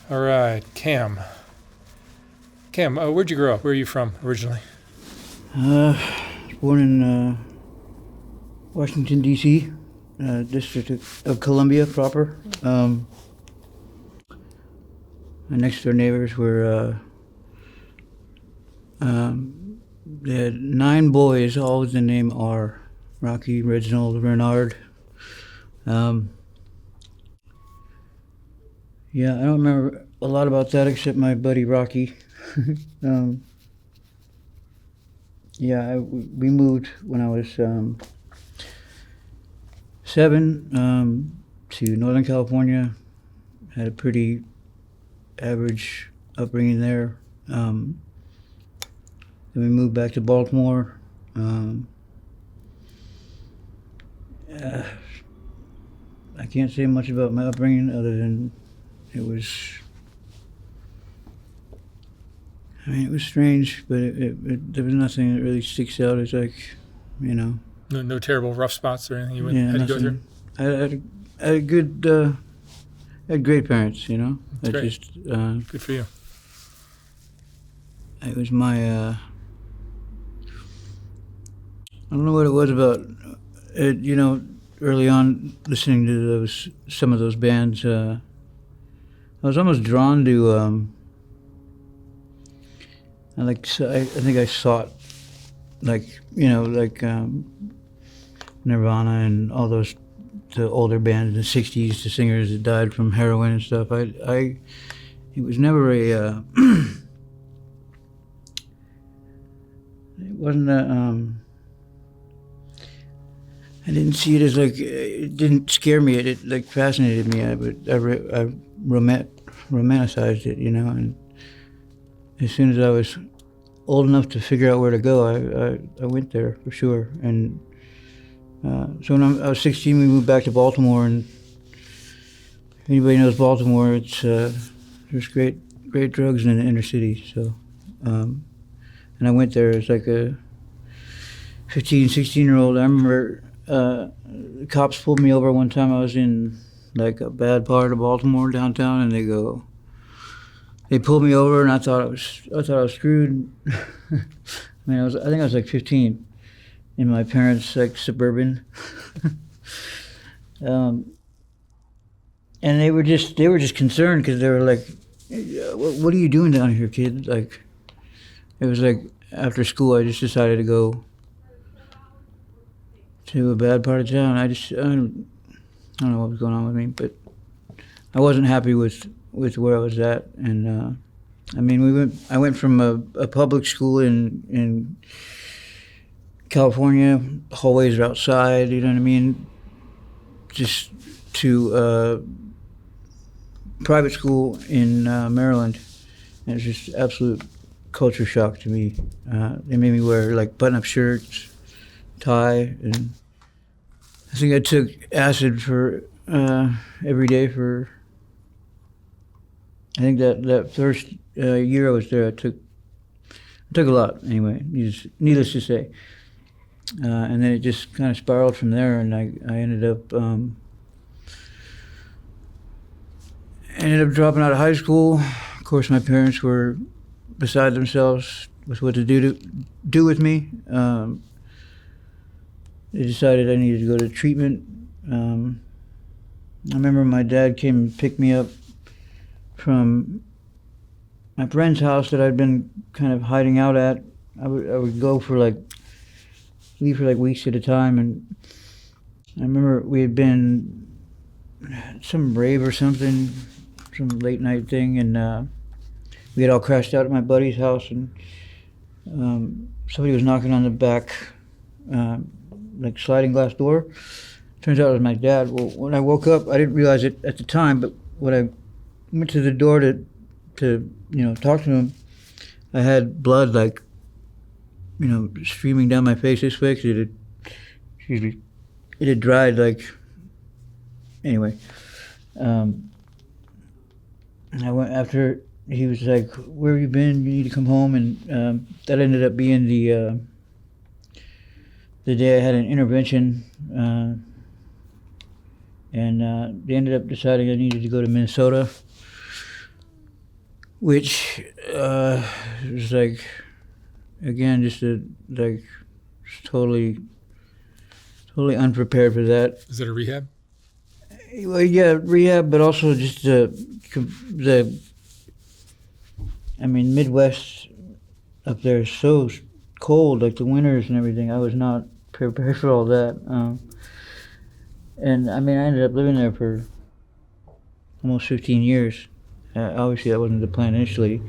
All right, Cam. Cam, where'd you grow up? Where are you from originally? Born in Washington, D.C., District of Columbia proper. My next door neighbors were, they had 9 boys, all with the name R. Rocky, Reginald, Bernard. Yeah, I don't remember a lot about that except my buddy Rocky. We moved when I was 7 to Northern California. Had a pretty average upbringing there. Then we moved back to Baltimore. I can't say much about my upbringing other than it was strange, but there was nothing that really sticks out. It's like, No terrible rough spots or anything you had to go through? I had great parents, That's great. Good for you. It was my, I don't know what it was about it, early on listening to some of those bands, I was almost drawn to, I think I sought, Nirvana and all those, the older bands in the 60s, the singers that died from heroin and stuff. It was never it wasn't I didn't see it as it didn't scare me. It fascinated me. I romanticized it, and as soon as I was old enough to figure out where to go, I went there for sure. And so when I was 16, we moved back to Baltimore. And if anybody knows Baltimore, it's there's great drugs in the inner city. So, and I went there as like a 15, 16-year-old. I remember the cops pulled me over one time. I was in like a bad part of Baltimore downtown, and they pulled me over, and I thought I was screwed. I think I was like 15 in my parents' Suburban. And they were just concerned because they were like, what are you doing down here, kid? Like, it was like after school I just decided to go to a bad part of town. I don't know what was going on with me, but I wasn't happy with where I was at. And I went from a public school in California, hallways are outside, you know what I mean, just to private school in Maryland. And it was just absolute culture shock to me. They made me wear like button-up shirts, tie, and I think I took acid for every day for, I think that first year I was there, I took a lot anyway, needless to say. And then it just kind of spiraled from there, and I ended up dropping out of high school. Of course, my parents were beside themselves with what to do with me. They decided I needed to go to treatment. I remember my dad came and picked me up from my friend's house that I'd been kind of hiding out at. I would go leave for weeks at a time, and I remember we had been at some rave or something, some late night thing, and we had all crashed out at my buddy's house, and somebody was knocking on the back sliding glass door. Turns out it was my dad. Well, when I woke up, I didn't realize it at the time, but when I went to the door to talk to him, I had blood streaming down my face this way, because it had dried anyway. And I went after. He was like, "Where have you been? You need to come home." And that ended up being the day I had an intervention, and they ended up deciding I needed to go to Minnesota. which was like, again, just totally unprepared for that. Is it a rehab? Well, yeah, rehab, but also just Midwest up there is so cold, like the winters and everything. I was not prepared for all that. And I ended up living there for almost 15 years. Obviously, that wasn't the plan initially.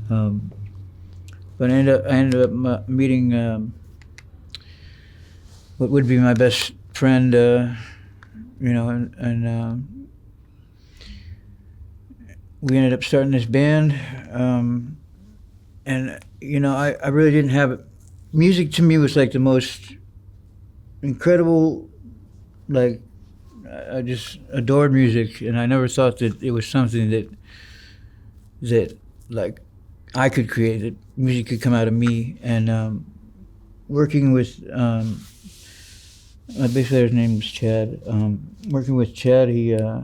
But I ended up meeting what would be my best friend, and we ended up starting this band. And I really didn't have music. To me was like the most incredible, like, I just adored music, and I never thought that it was something that like I could create, that music could come out of me. And working with my bass player's name was Chad. Working with Chad, he I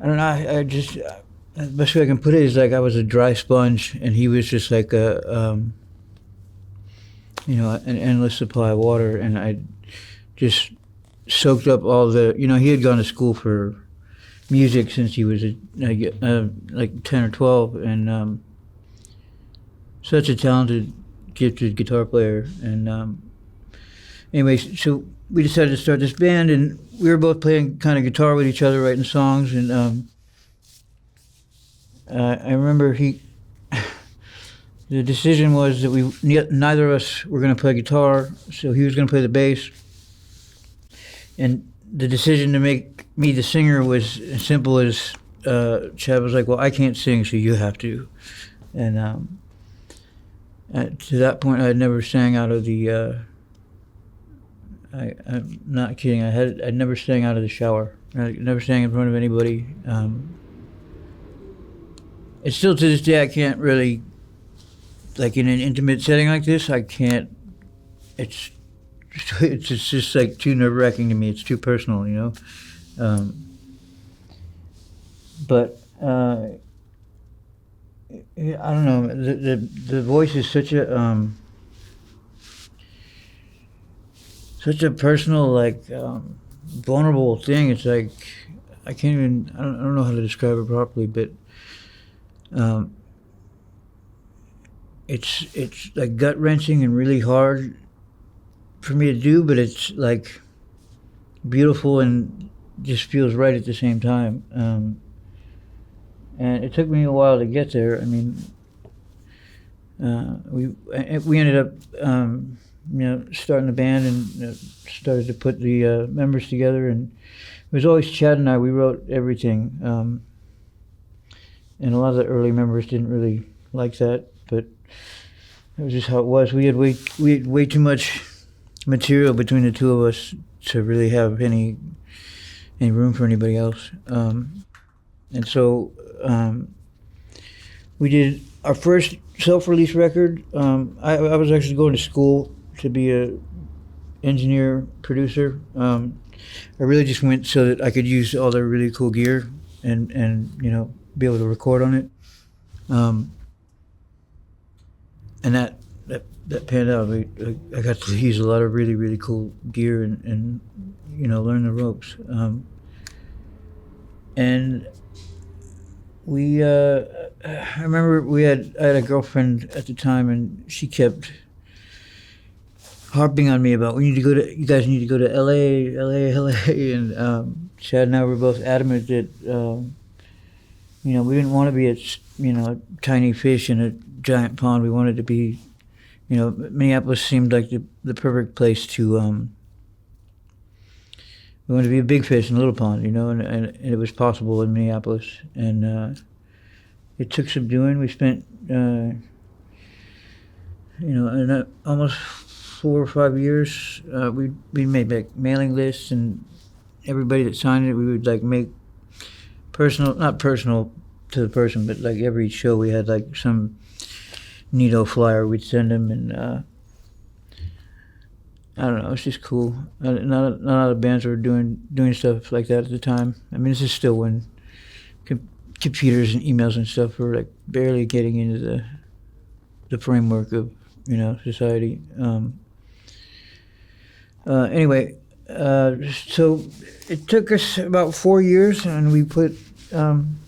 don't know, I just the best way I can put it is like I was a dry sponge, and he was just like an endless supply of water, and I just soaked up all the, he had gone to school for music since he was like 10 or 12, and such a talented, gifted guitar player. And anyways, so we decided to start this band, and we were both playing kind of guitar with each other, writing songs. And I remember the decision was that neither of us were going to play guitar, so he was going to play the bass. And the decision to make me the singer was as simple as Chad was like, well, I can't sing, so you have to. And to that point, I had never sang out of the, I'm not kidding, I'd never sang out of the shower. I never sang in front of anybody. And still to this day, I can't really, like in an intimate setting like this, I can't, it's just like too nerve-wracking to me. It's too personal, but I don't know. The voice is such a personal, like vulnerable thing. It's like I can't even. I don't know how to describe it properly, but it's like gut-wrenching and really hard for me to do, but it's like beautiful and just feels right at the same time. And it took me a while to get there. I mean, we ended up starting the band, and started to put the members together, and it was always Chad and I. We wrote everything, and a lot of the early members didn't really like that, but it was just how it was. We had way too much material between the two of us to really have any room for anybody else. And so we did our first self-release record. I was actually going to school to be a engineer producer. I really just went so that I could use all the really cool gear and be able to record on it. And that panned out. I got to use a lot of really, really cool gear and learn the ropes. And we, I remember I had a girlfriend at the time, and she kept harping on me about, you guys need to go to LA. And Chad and I were both adamant that, we didn't want to be a tiny fish in a giant pond. We wanted to be, Minneapolis seemed like the perfect place to, we wanted to be a big fish in a little pond, and it was possible in Minneapolis. And it took some doing. We spent, almost 4 or 5 years. We made like mailing lists, and everybody that signed it, we would like make not personal to the person, but like every show we had like some neato flyer we'd send them, and I don't know, it's just cool. Not a lot of bands were doing stuff like that at the time. I mean, this is still when computers and emails and stuff were like barely getting into the framework of society. Anyway, so it took us about 4 years, and we put some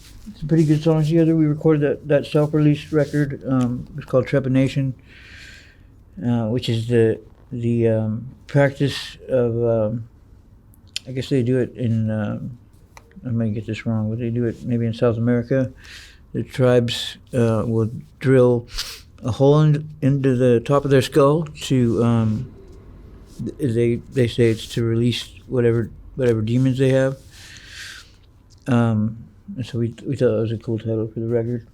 pretty good songs together. We recorded that self-released record. It was called Trepidation, which is the practice of, I guess they do it in, I might get this wrong, but they do it maybe in South America. The tribes will drill a hole into the top of their skull to, they say it's to release whatever demons they have. And so we thought that was a cool title for the record.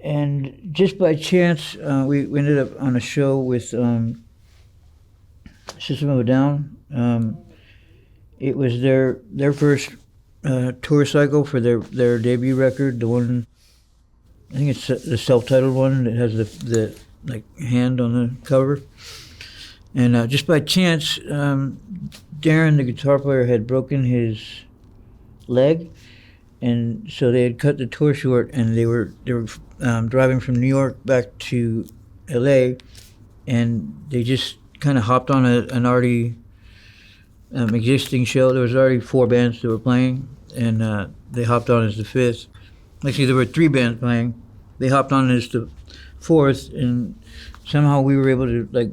And just by chance, we ended up on a show with System of a Down. It was their first tour cycle for their debut record, the one, I think it's the self-titled one that has the like hand on the cover. And just by chance, Darren, the guitar player, had broken his leg, and so they had cut the tour short, and they were driving from New York back to LA, and they just kind of hopped on an already existing show. There was already 4 bands that were playing, and they hopped on as the 5th. Actually, there were 3 bands playing. They hopped on as the 4th, and somehow we were able to like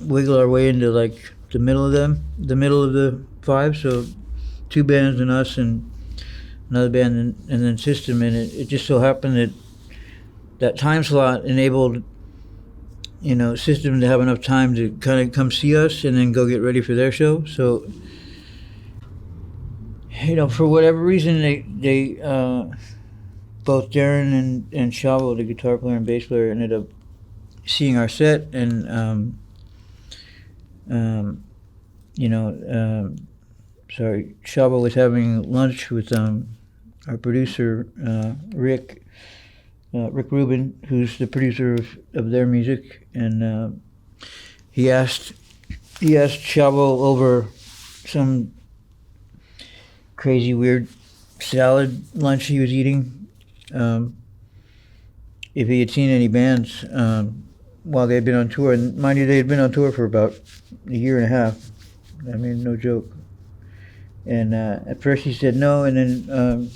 wiggle our way into like the middle of the 5. So 2 bands and us and another band and then System, and it just so happened that time slot enabled System to have enough time to kind of come see us and then go get ready for their show. So for whatever reason, they both Darren and Shavo, the guitar player and bass player, ended up seeing our set, and Shavo was having lunch with our producer Rick Rubin, who's the producer of their music, and he asked Shavo over some crazy weird salad lunch he was eating, if he had seen any bands while they had been on tour. And mind you, they had been on tour for about a year and a half. I mean, no joke. And at first he said no, and then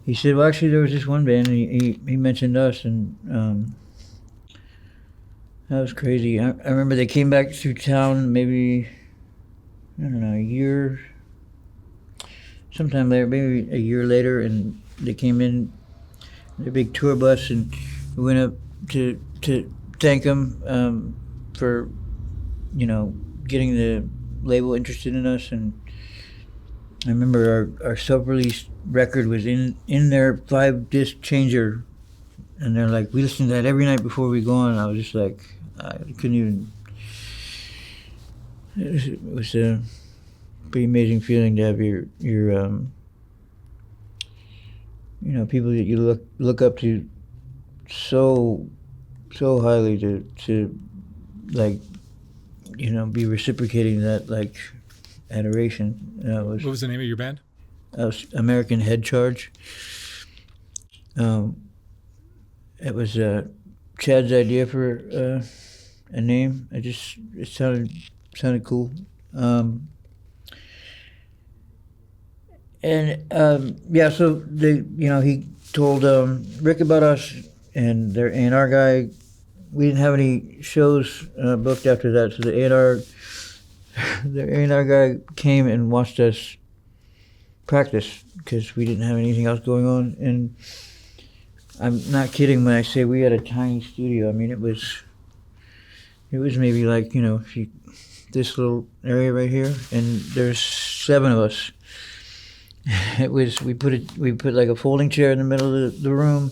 he said, well, actually, there was this one band, and he mentioned us, and that was crazy. I remember they came back through town maybe, I don't know, a year, sometime later, maybe a year later, and they came in their big tour bus, and we went up to thank them for, getting the label interested in us. And I remember our self-released record was in their 5-disc changer, and they're like, we listen to that every night before we go on. And I was just like, I couldn't even. It was a pretty amazing feeling to have your people that you look up to so highly to like be reciprocating that like adoration. What was the name of your band? American Head Charge. It was Chad's idea for a name. It sounded cool. So he told Rick about us, and their A&R guy. We didn't have any shows booked after that, so the A&R guy came and watched us practice because we didn't have anything else going on. And I'm not kidding when I say we had a tiny studio. I mean, it was maybe like this little area right here, and there's 7 of us. We put like a folding chair in the middle of the room,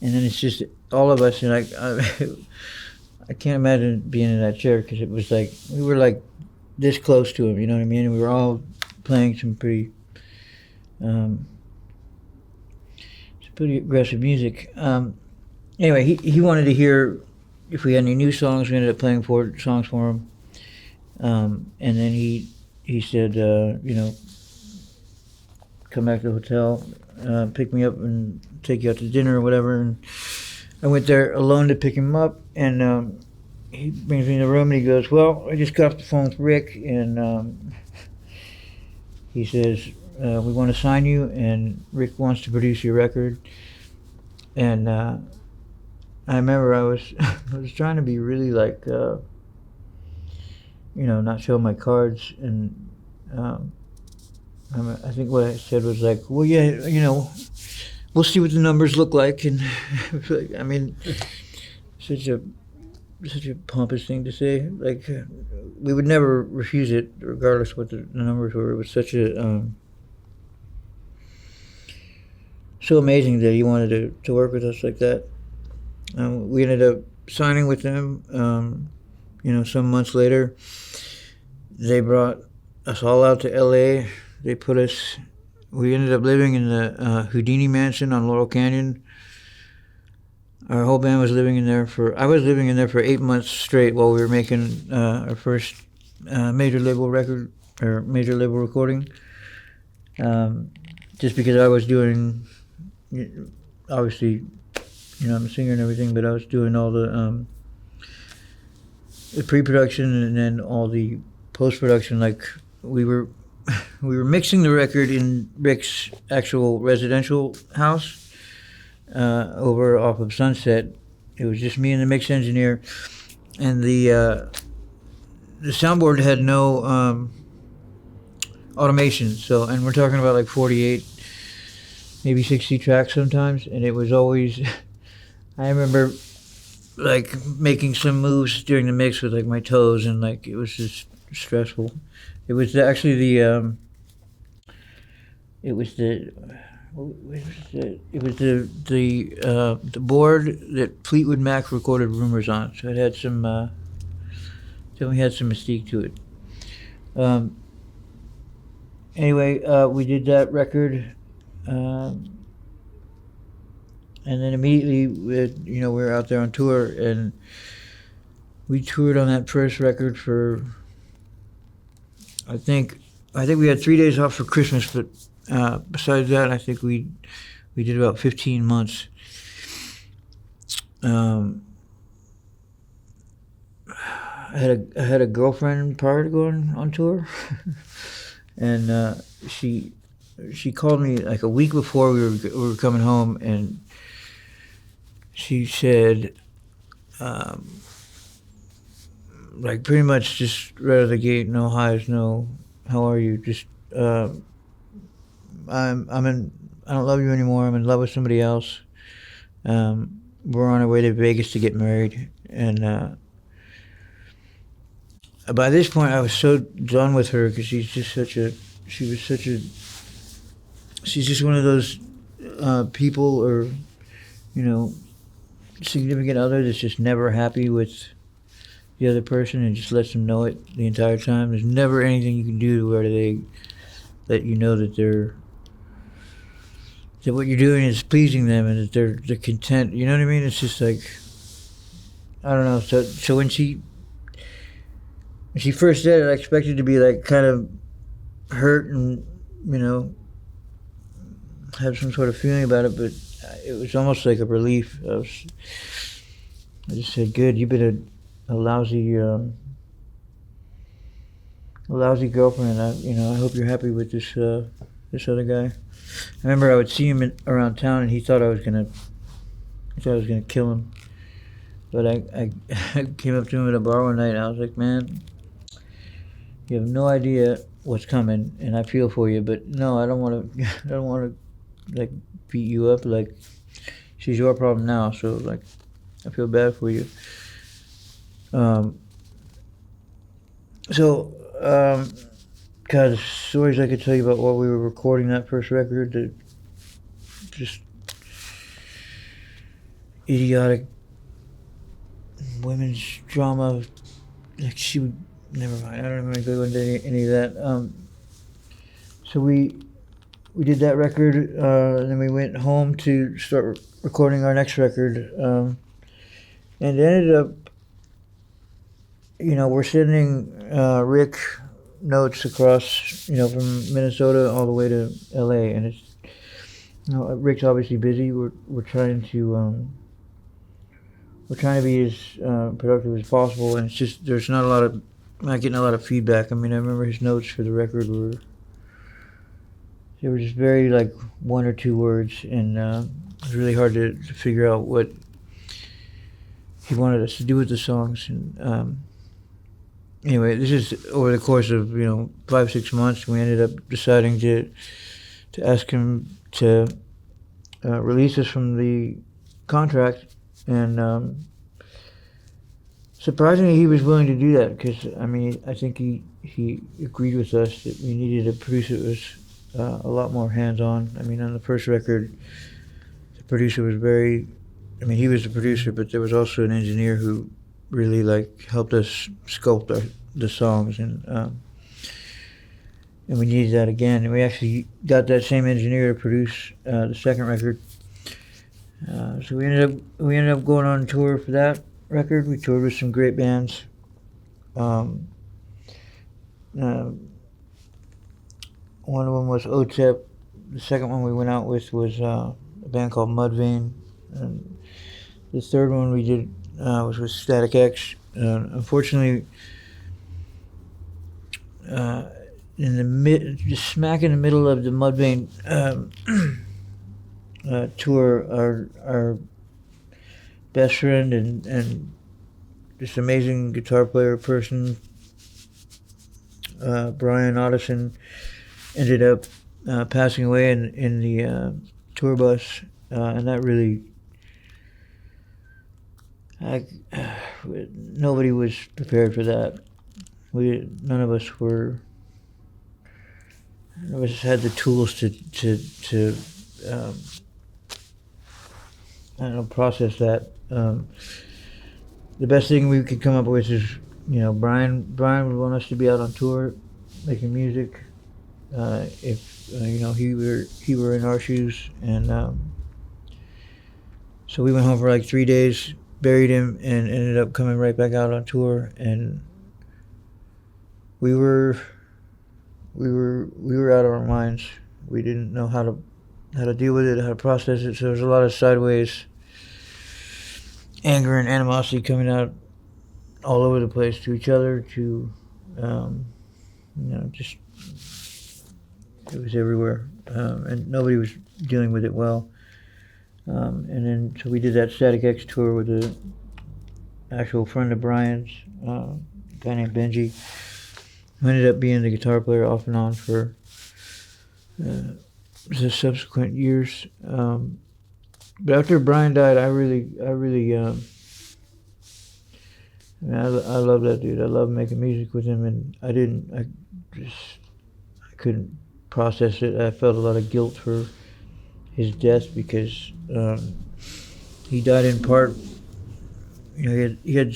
and then it's just all of us. And I can't imagine being in that chair because it was like we were like this close to him. You know what I mean? And we were all playing some pretty aggressive music. Anyway, he wanted to hear if we had any new songs. We ended up playing 4 songs for him, and then he said, come back to the hotel, pick me up and take you out to dinner or whatever. And I went there alone to pick him up, and he brings me in the room and he goes, "Well, I just got off the phone with Rick, and he says, we want to sign you, and Rick wants to produce your record." And I remember I was I was trying to be really like, not show my cards, and I think what I said was like, "Well, yeah, we'll see what the numbers look like." And I mean, such a pompous thing to say. Like, we would never refuse it, regardless what the numbers were. It was such a so amazing that he wanted to work with us like that. We ended up signing with them. Some months later, they brought us all out to LA. We ended up living in the Houdini Mansion on Laurel Canyon. Our whole band was living in there I was living in there for 8 months straight while we were making our first major label record, or major label recording. Just because I was doing, obviously, I'm a singer and everything, but I was doing all the pre-production and then all the post-production. Like, we were mixing the record in Rick's actual residential house over off of Sunset. It was just me and the mix engineer, and the soundboard had no automation. So, and we're talking about like 48, maybe 60 tracks sometimes, and it was always. I remember like making some moves during the mix with like my toes, and like it was just stressful. It was actually the board that Fleetwood Mac recorded Rumors on. So it had some definitely had some mystique to it. Anyway, we did that record, and then immediately we were out there on tour, and we toured on that first record for I think we had 3 days off for Christmas, but besides that, I think we did about 15 months. I had a girlfriend prior to going on tour, and she called me like a week before we were coming home, and she said, like pretty much just right out of the gate, no highs, no how are you, just I don't love you anymore. I'm in love with somebody else. We're on our way to Vegas to get married, and by this point I was so done with her, because she's just one of those people, or significant other that's just never happy with the other person and just lets them know it the entire time. There's never anything you can do where they let you know that that what you're doing is pleasing them, and that they're content. You know what I mean? It's just like, I don't know. So when she first said it, I expected to be like kind of hurt and have some sort of feeling about it, but it was almost like a relief. I just said, "Good, you've been a lousy girlfriend. I hope you're happy with this other guy." I remember I would see him around town, and he thought I was gonna kill him. But I came up to him at a bar one night, and I was like, "Man, you have no idea what's coming, and I feel for you. But no, I don't want to like beat you up. Like, she's your problem now, so like I feel bad for you." God, stories I could tell you about while we were recording that first record, that just idiotic women's drama. Like, never mind, I don't want to go into any of that. So we did that record, and then we went home to start recording our next record, and it ended up, we're sending Rick notes across, from Minnesota all the way to LA, and it's, Rick's obviously busy. We're trying to be as productive as possible, and it's just there's not getting a lot of feedback. I mean, I remember his notes for the record they were just very like one or two words, and it was really hard to figure out what he wanted us to do with the songs. And anyway, this is over the course of 5-6 months. We ended up deciding to ask him to release us from the contract, and surprisingly, he was willing to do that because I think he agreed with us that we needed a producer that was a lot more hands-on. I mean, on the first record, the producer was very. I mean, he was the producer, but there was also an engineer who really helped us sculpt the songs, and we needed that again. And we actually got that same engineer to produce the second record. So we ended up going on tour for that record. We toured with some great bands. One of them was OTEP. The second one we went out with was a band called Mudvayne. And the third one we did was with Static X. Unfortunately, just smack in the middle of the Mudvayne tour, our best friend and just amazing guitar player person, Brian Otteson, ended up passing away in the tour bus, and that really, nobody was prepared for that. None of us had the tools to process that. The best thing we could come up with is, Brian would want us to be out on tour, making music. If he were in our shoes, and so we went home for like 3 days, buried him, and ended up coming right back out on tour. And we were out of our minds. We didn't know how to deal with it, how to process it. So there was a lot of sideways anger and animosity coming out all over the place to each other, to just it was everywhere, and nobody was dealing with it well. And then so we did that Static X tour with an actual friend of Brian's, a guy named Benji, who ended up being the guitar player off and on for the subsequent years. But after Brian died, I love that dude. I love making music with him, and I couldn't process it. I felt a lot of guilt for his death because he died in part. He had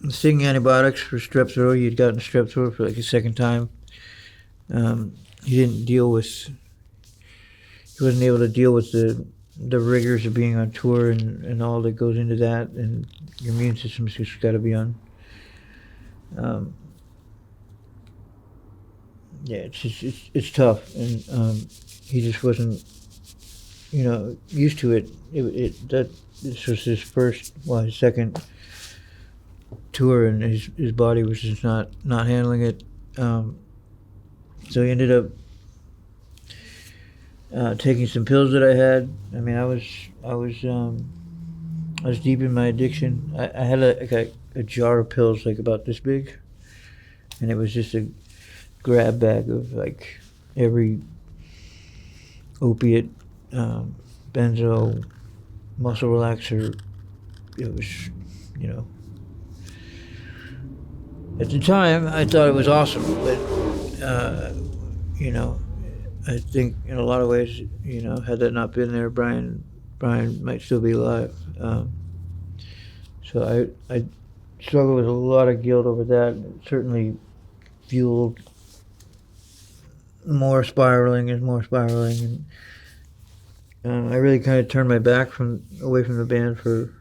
stinging antibiotics for strep throat. He had gotten strep throat for like a second time. He wasn't able to deal with the rigors of being on tour and all that goes into that, and your immune system's just got to be on. It's tough, and he just wasn't, used to it. This was his his second tour, and his body was just not handling it. So he ended up taking some pills that I had. I mean, I was deep in my addiction. I had a jar of pills like about this big, and it was just a grab bag of like every opiate, benzo, muscle relaxer. It was, at the time I thought it was awesome, but I think in a lot of ways, had that not been there, Brian might still be alive. So I struggled with a lot of guilt over that. It certainly fueled more spiraling, and I really kind of turned my back away from the band for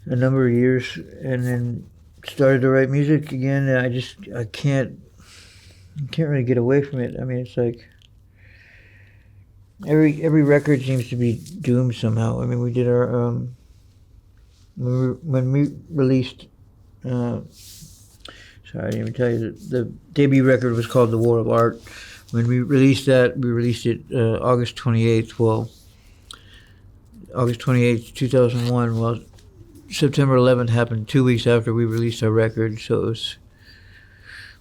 a number of years, and then started to write music again. And I can't really get away from it. I mean, it's like every record seems to be doomed somehow. I mean, we did our when we released. Sorry, I didn't even tell you the debut record was called The War of Art. When we released that, we released it August 28th. Well, August 28th, 2001. Well, September 11th happened 2 weeks after we released our record. So it was,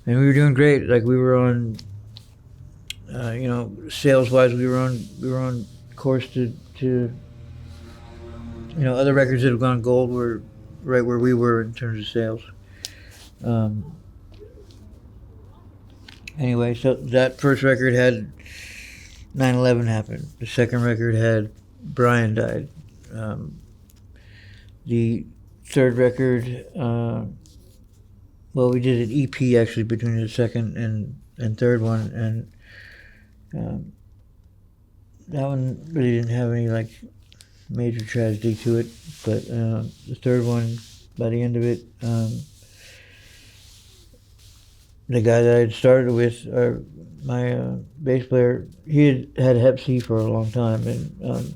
and we were doing great. Like we were on, sales wise, we were on course to other records that have gone gold were right where we were in terms of sales. Anyway, so that first record had 9/11 happen. The second record had Brian died. The third record, we did an EP actually between the second and third one, and that one really didn't have any like major tragedy to it. But the third one, by the end of it, the guy that I had started with, my bass player, he had Hep C for a long time and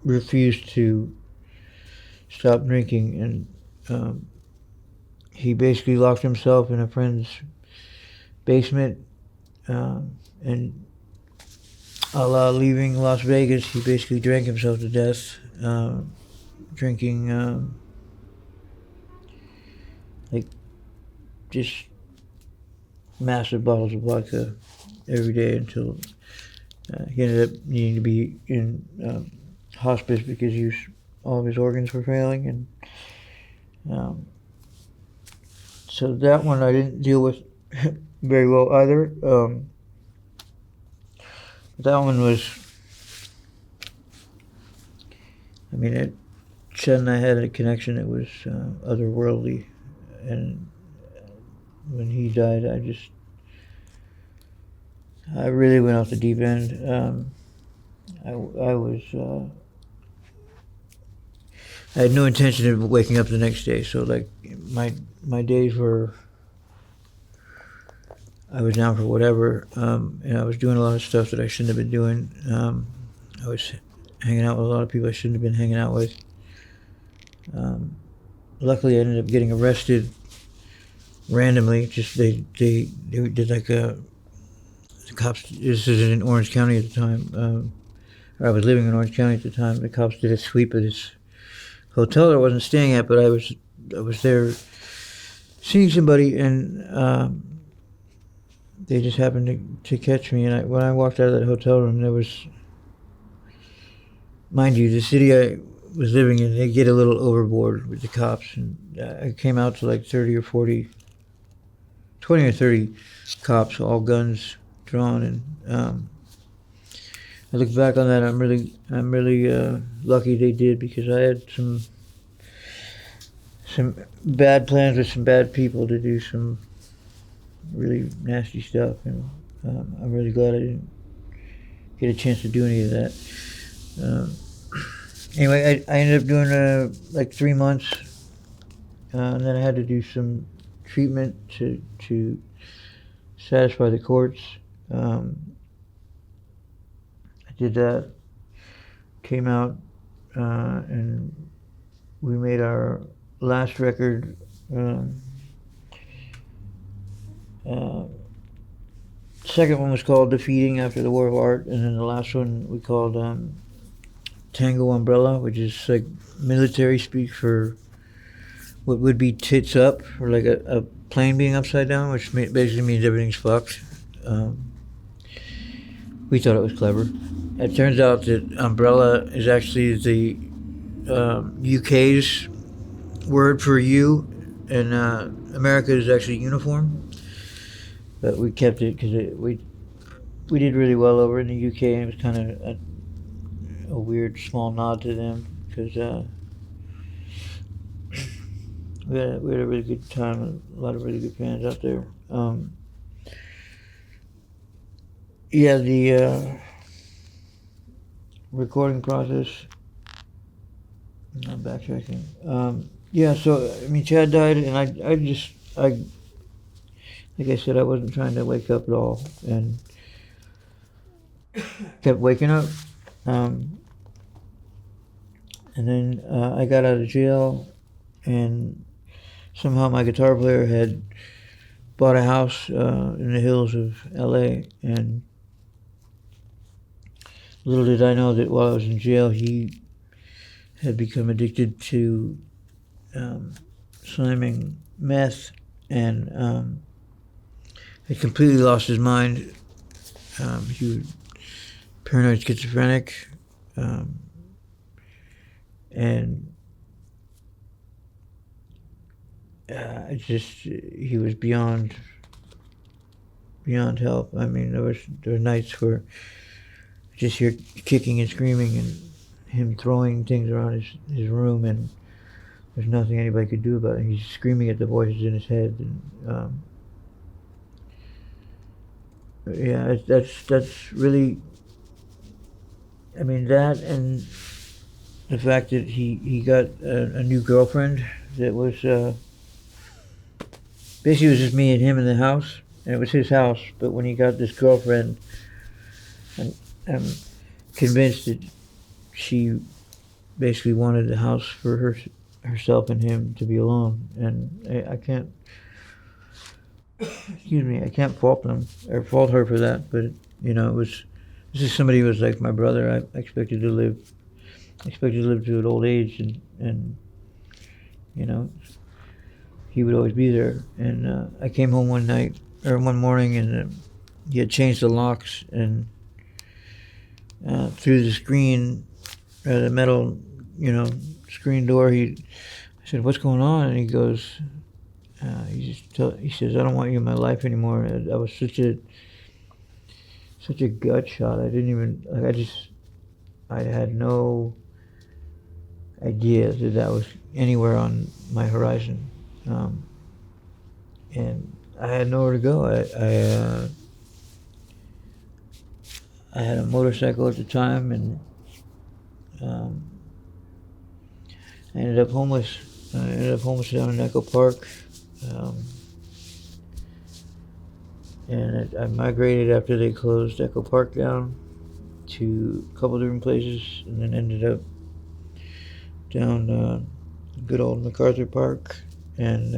refused to stop drinking, and he basically locked himself in a friend's basement, and a la leaving Las Vegas, he basically drank himself to death, drinking like just massive bottles of vodka every day until he ended up needing to be in hospice because all of his organs were failing, and so that one I didn't deal with very well either. That one was, I mean, Chet and I had a connection that was otherworldly, and when he died, I really went off the deep end. I had no intention of waking up the next day, so like my days were, I was down for whatever, and I was doing a lot of stuff that I shouldn't have been doing. I was hanging out with a lot of people I shouldn't have been hanging out with. Luckily, I ended up getting arrested randomly. Just they did like the cops. This is in Orange County at the time. Or I was living in Orange County at the time. The cops did a sweep of this hotel that I wasn't staying at, but I was there seeing somebody, and they just happened to catch me. And when I walked out of that hotel room, there was, mind you, the city I was living in, they get a little overboard with the cops, and I came out to like 20 or 30 cops, all guns drawn, and I look back on that. I'm really lucky they did, because I had some bad plans with some bad people to do some really nasty stuff, and I'm really glad I didn't get a chance to do any of that. Anyway, I ended up doing like 3 months, and then I had to do some treatment to satisfy the courts. I did that, came out, and we made our last record. Second one was called Defeating, after the War of Art, and then the last one we called Tango Umbrella, which is like military speak for what would be tits up, or like a plane being upside down, which basically means everything's fucked. We thought it was clever. It turns out that umbrella is actually the UK's word for you, and America is actually uniform. But we kept it because we did really well over in the UK, and it was kind of a weird small nod to them, because we had a really good time, and a lot of really good fans out there. The recording process, I'm backtracking. Yeah, so I mean, Chad died, and like I said, I wasn't trying to wake up at all, and kept waking up. Um, and then I got out of jail, and somehow my guitar player had bought a house in the hills of L.A. And little did I know that while I was in jail, he had become addicted to slamming meth, and had completely lost his mind. He was paranoid schizophrenic, and he was beyond help. I mean, there were nights where I just hear kicking and screaming and him throwing things around his room, and there's nothing anybody could do about it. He's screaming at the voices in his head, and yeah, that's really. I mean, that and the fact that he got a new girlfriend that was basically it was just me and him in the house, and it was his house. But when he got this girlfriend, I'm convinced that she basically wanted the house for herself and him to be alone, and I can't. Excuse me, I can't fault them or fault her for that, but you know, this is somebody who was like my brother. I expected to live to an old age, and you know, he would always be there. And I came home one morning, and he had changed the locks, and through the screen, the metal, screen door. I said, "What's going on?" And he goes, he says, "I don't want you in my life anymore." And I was such a gut shot. I didn't even I had no idea that was anywhere on my horizon, and I had nowhere to go. I had a motorcycle at the time, and I ended up homeless. Down in Echo Park. And I migrated after they closed Echo Park down to a couple different places, and then ended up down good old MacArthur Park, and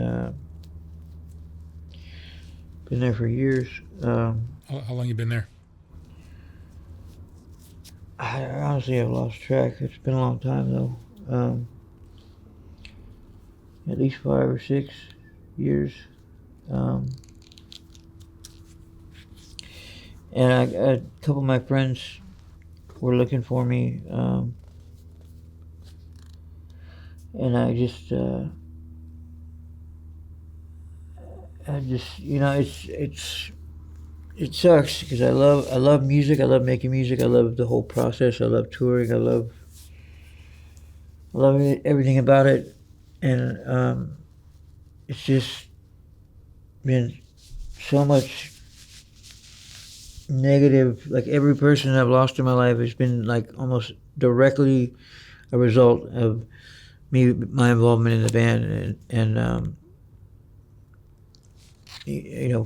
been there for years. How long you been there? I honestly have lost track. It's been a long time though. At least 5 or 6 years. And a couple of my friends were looking for me, and I just, it sucks because I love music. I love making music. I love the whole process. I love touring. I love everything about it, and it's just been so much negative. Like every person I've lost in my life has been like almost directly a result of my involvement in the band, and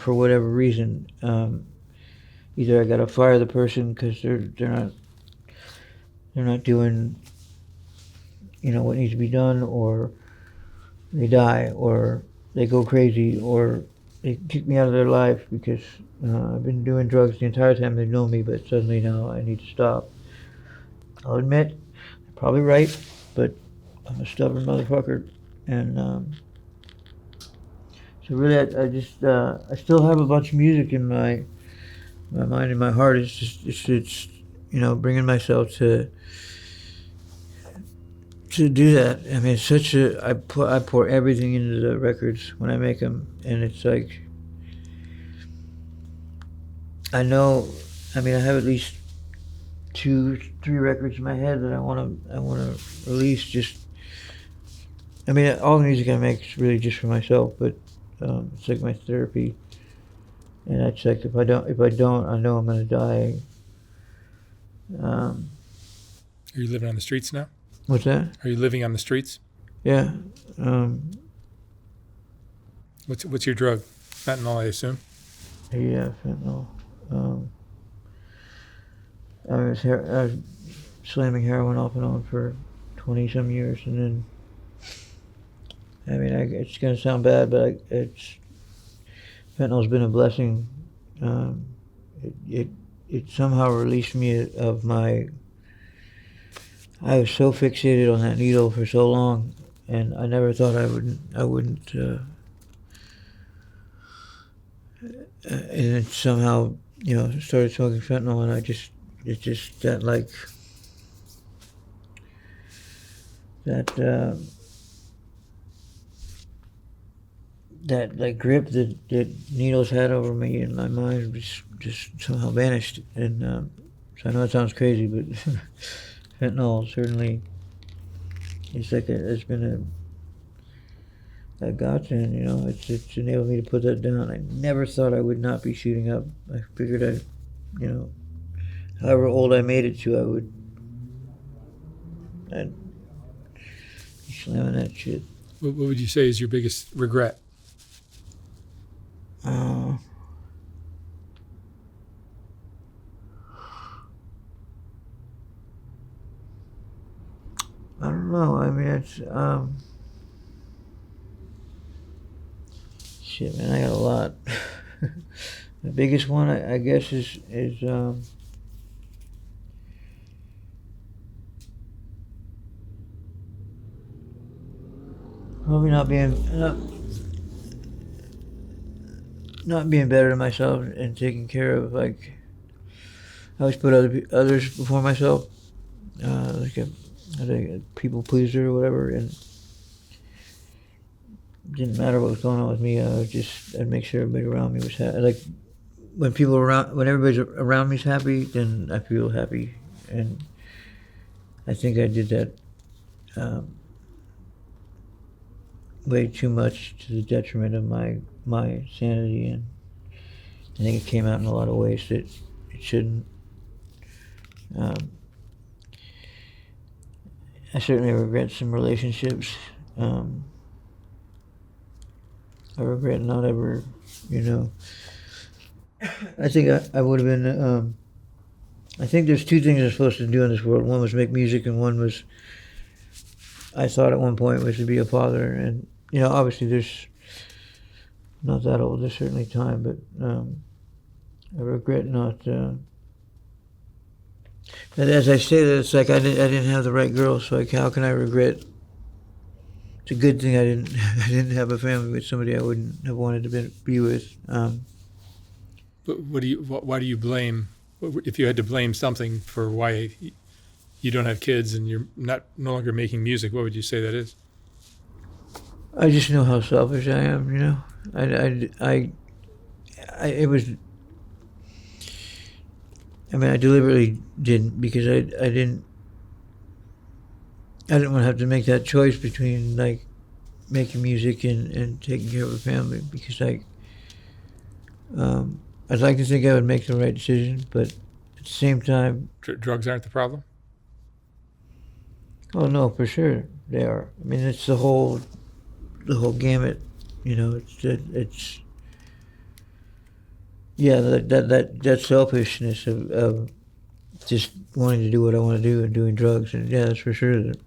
for whatever reason, either I gotta fire the person because they're not doing what needs to be done, or they die, or they go crazy, or they kick me out of their life because I've been doing drugs the entire time they've known me, but suddenly now I need to stop. I'll admit, they're probably right, but I'm a stubborn motherfucker, and so really I just I still have a bunch of music in my mind and my heart. It's bringing myself to do that. I mean, it's I pour everything into the records when I make them, and it's like I know. I mean, I have at least 2-3 records in my head that I want to release. Just, I mean, all the music I make is really just for myself, but it's like my therapy. And it's like if I don't, I know I'm gonna die. Are you living on the streets now? What's that? Are you living on the streets? Yeah. What's your drug? Fentanyl, I assume. Yeah, fentanyl. Um, I was slamming heroin off and on for 20 some years, and then, I mean, it's gonna sound bad, but fentanyl's been a blessing. Um, it, it it somehow released me of my. I was so fixated on that needle for so long, and I never thought I wouldn't. And then somehow, started smoking fentanyl, and it's just that like that. That like grip that needles had over me and my mind just somehow vanished. And so I know it sounds crazy, but fentanyl certainly it's been a godsend. It's enabled me to put that down. I never thought I would not be shooting up. I figured however old I made it to, I'd be slamming that shit. What would you say is your biggest regret? I don't know. I mean, it's shit, man. I got a lot. The biggest one, I guess, is probably not being better than myself and taking care of, like, I always put others before myself, like a people pleaser or whatever, and it didn't matter what was going on with me. I'd make sure everybody around me was happy. Like when everybody's around me's happy, then I feel happy, and I think I did that way too much to the detriment of my sanity, and I think it came out in a lot of ways that it shouldn't. I certainly regret some relationships. I regret not ever, I think I would have been, I think there's two things I'm supposed to do in this world. One was make music, and one was, I thought at one point, was to be a father. And, obviously there's, not that old, there's certainly time, but I regret not, but as I say that, it's like I didn't have the right girl, so like how can I regret? It's a good thing I didn't have a family with somebody I wouldn't have wanted to be with. But why do you blame, if you had to blame something for why you don't have kids and you're no longer making music, what would you say that is? I just know how selfish I am. I deliberately didn't, because I didn't want to have to make that choice between like making music and taking care of a family, because I'd like to think I would make the right decision, but at the same time, Drugs aren't the problem? oh no, for sure they are. I mean, it's the whole gamut. It's yeah, that selfishness of just wanting to do what I want to do and doing drugs, and yeah, that's for sure the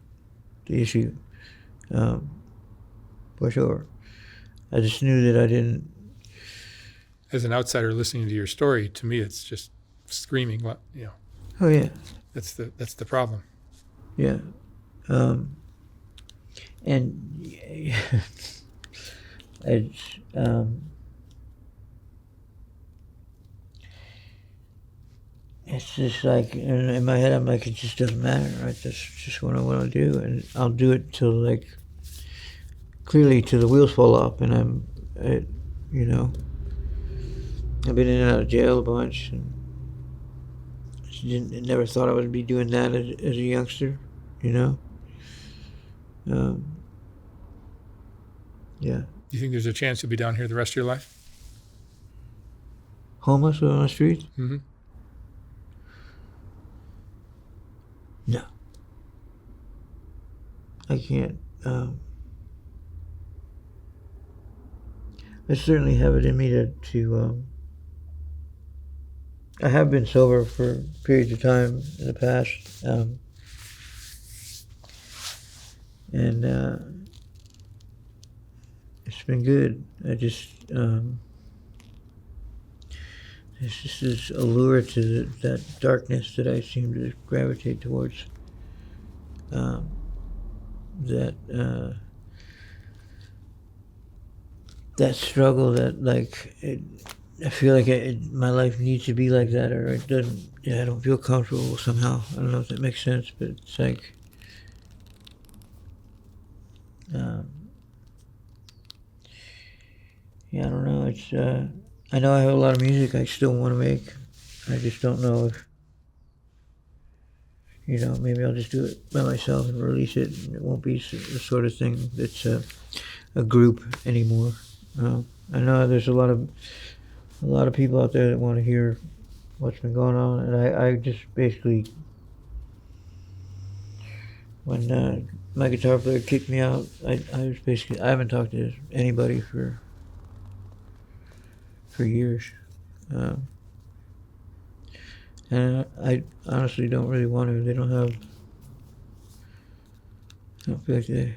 issue, for sure. I just knew that I didn't. As an outsider listening to your story, to me, it's just screaming. Oh yeah. That's the problem. Yeah, and it's it's just like in my head, I'm like, it just doesn't matter, right? That's just what I want to do, and I'll do it till like clearly till the wheels fall off, and I've been in and out of jail a bunch, and never thought I would be doing that as a youngster, yeah. Do you think there's a chance you'll be down here the rest of your life? Homeless on the streets? Mm-hmm. No. I can't. I certainly have it in me to I have been sober for periods of time in the past, and it's been good. I just it's just this allure to that darkness that I seem to gravitate towards. That that struggle, that like I feel like my life needs to be like that, or it doesn't. Yeah, I don't feel comfortable somehow. I don't know if that makes sense, but it's like yeah, I don't know. It's I know I have a lot of music I still want to make. I just don't know if, maybe I'll just do it by myself and release it, and it won't be the sort of thing that's a group anymore. I know there's a lot of people out there that want to hear what's been going on, and I just basically, when my guitar player kicked me out, I was basically, I haven't talked to anybody for years, and I honestly don't really want to. They don't have, I don't feel like they,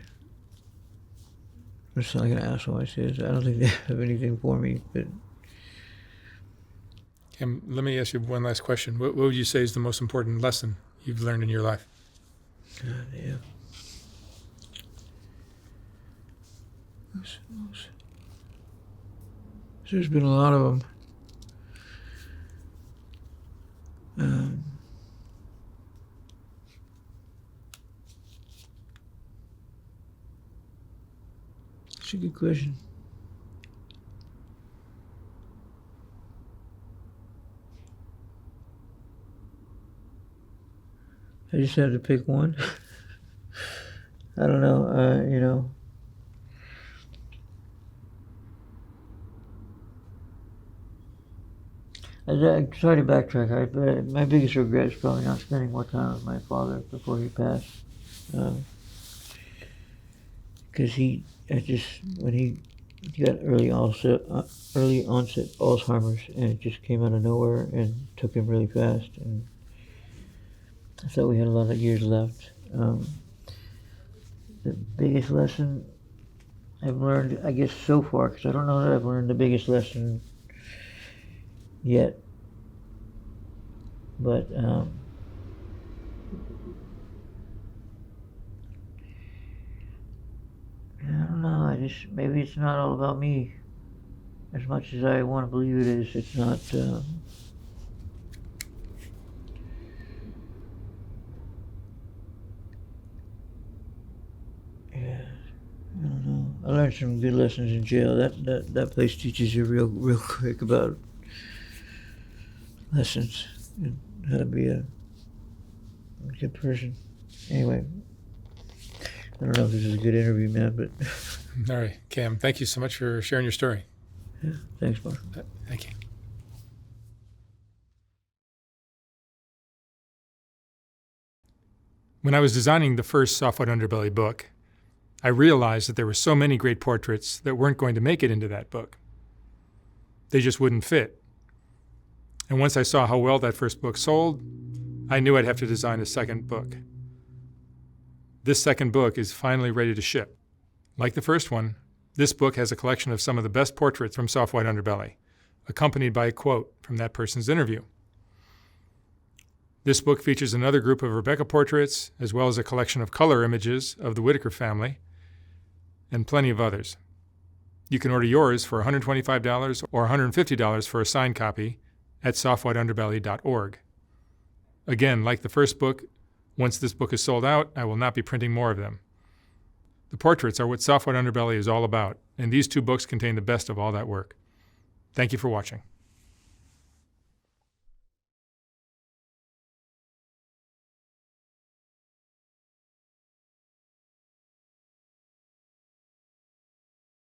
I sound like an asshole I say this. I don't think they have anything for me, but Let me ask you one last question. What would you say is the most important lesson you've learned in your life? God damn. There's been a lot of them. It's a good question. I just have to pick one. I don't know. I try to backtrack. My biggest regret is probably not spending more time with my father before he passed. Because when he got early onset Alzheimer's, and it just came out of nowhere and took him really fast. And I thought we had a lot of years left. The biggest lesson I've learned, I guess, so far, because I don't know that I've learned the biggest lesson yet, but I don't know. Maybe it's not all about me as much as I want to believe it is. It's not. I don't know. I learned some good lessons in jail. That place teaches you real quick about lessons and how to be a good person. Anyway, I don't know if this is a good interview, man, but All right, Cam, thank you so much for sharing your story. yeah, thanks, Mark. Thank you. When I was designing the first White Underbelly book, I realized that there were so many great portraits that weren't going to make it into that book. They just wouldn't fit. And once I saw how well that first book sold, I knew I'd have to design a second book. This second book is finally ready to ship. Like the first one, this book has a collection of some of the best portraits from White Underbelly, accompanied by a quote from that person's interview. This book features another group of Rebecca portraits, as well as a collection of color images of the Whitaker family, and plenty of others. You can order yours for $125 or $150 for a signed copy at softwhiteunderbelly.org. Again, like the first book, once this book is sold out, I will not be printing more of them. The portraits are what White Underbelly is all about, and these two books contain the best of all that work. Thank you for watching.